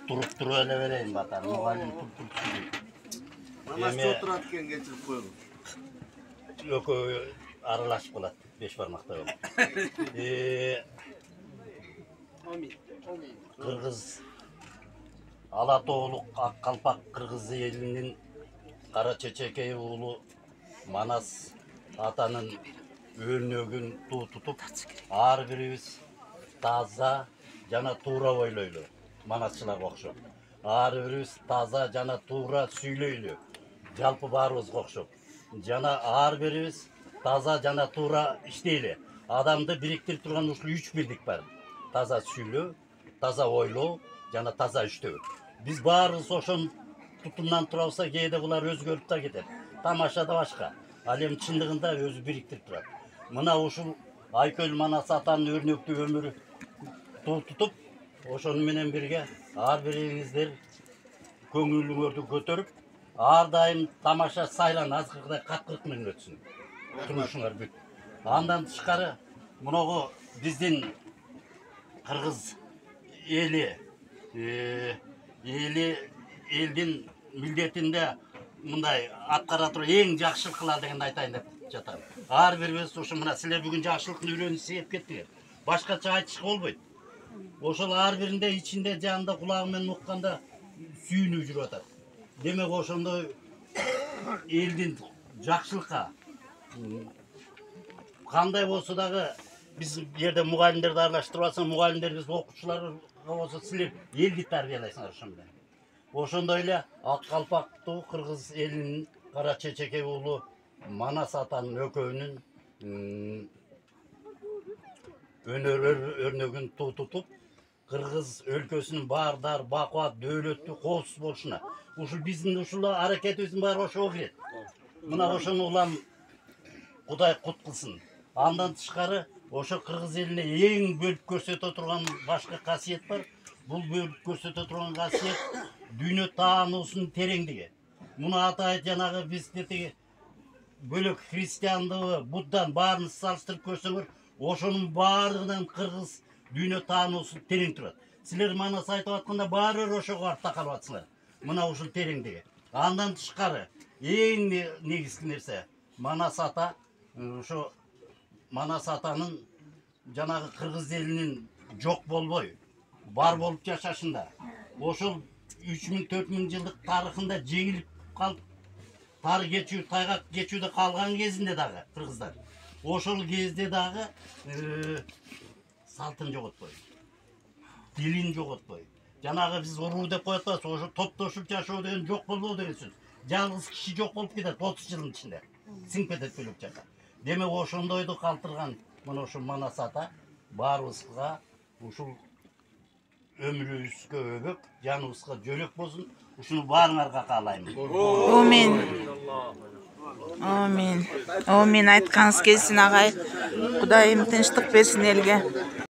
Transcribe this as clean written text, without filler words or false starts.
Turup ele vereyim batan. Muhallim turup Namazda oturarken getirip koyalım. Yok aralaş bulat. 5 parmakta yok. Kırgız Alatoğlu Akkalpak Kırgız elinin Karaçeçekey oğlu Manas atanın önlüğün tutup ağır birimiz taza jana tuura oyloylu Manasçılar okşop. Ağır birimiz taza jana tuura süylöylü. Jalpı barыбыз okşop. Jana ağır birimiz taza jana tuura işteyli. Adamды biriktirip turgan ушул 3 birlik бар. Taza süylü, taza oylu, jana taza iştөө. Biz barыбыз ошон tutumdan turabsa кейде булар өзгөрүп да кетет. Тамаша да башка. Ал эми чындыгында өзү бириктирип турат. Мына ушул Айкөл Манас атанын өрнөктүү өмүрү тутуп, ошону менен бирге ар бириңиздер көңүлүңөрдү көтөрүп, ар дайым тамаша сайлан азыркыдай каткырык менен өтсүн. Турмушуңар бүт. Андан тышкары муногу биздин кыргыз элдин милдетинде мындай аткара туруп эң жакшылык кыла дегенди айтайын деп жатам. Ар бирибиз ушу мына силер бүгүн жакшылыктын үйлөнүп сээп кеттиңер. Башкача айтышка болбойт. Ошол ар биринде ичинде жанында кулагы менен укканда сүйүнүп жүрүп атат. Демек ошондой элдин жакшылыкка кандай болсо дагы биз жерде мугалимдерди аралаштырып алсаң, мугалимдер биз окуучуларга болсо силер элди тарбиялайсыңар ошон менен. Ошондой эле Аккалпактуу кыргыз элинин Карачечекей уулу Манас атанын экөөнүн өрнөгүн тутуп, кыргыз өлкөсүнүн баардар бакубат, дөөлөттүү, коопсуз болушуна, ушул биздин ушул аракетибиздин баары ошого кирет. Мына ошону улам Кудай кут кылсын. Андан тышкары ошо кыргыз элине эң бөлүп көрсөтө турган башка касиет бар. Бул бөлүп көрсөтө турган касиет дүйнө таануусунун тереңдиги. Муну атайт жанагы биздеги бөлөк христиандыгы, буддан баарын салыштырып көрсөңөр, ошонун баарынан кыргыз дүйнө таануусу терең турат. Силер Манас айтып атканда баары ошого артта калып атсыңар. Мына ушул тереңдиги. Андан тышкары эң негизги нерсе Манас ата, ошо Манас атанын жанагы кыргыз элинин жок болбой, бар болуп жашашында. Ошол 3000-4000 жылдык тарыхында жеңилип калып, тар кечүү, тайгак кечүүдө калган кезинде дагы кыргыздар. Ошол кезде дагы салтын жоготпой, дилин жоготпой. Жанагы биз уруу деп коет атабыз, ошо топтошуп жашоо деген жок болбоо деген сөз. Жалгыз киши жок болуп кетет 30 жылдын ичинде. Сиңип кетет бөлөк жака. Демек ошондойду калтырган мына ошо Манас ата баарыбызга ушул өмүрүбүзгө өбөк, жаныбызга жөлөк болсун. Ушуну баарыңарга каалайм. Амин. Амин. Амин айтканыңыз келсин агай. Кудайым тынчтык берсин элге.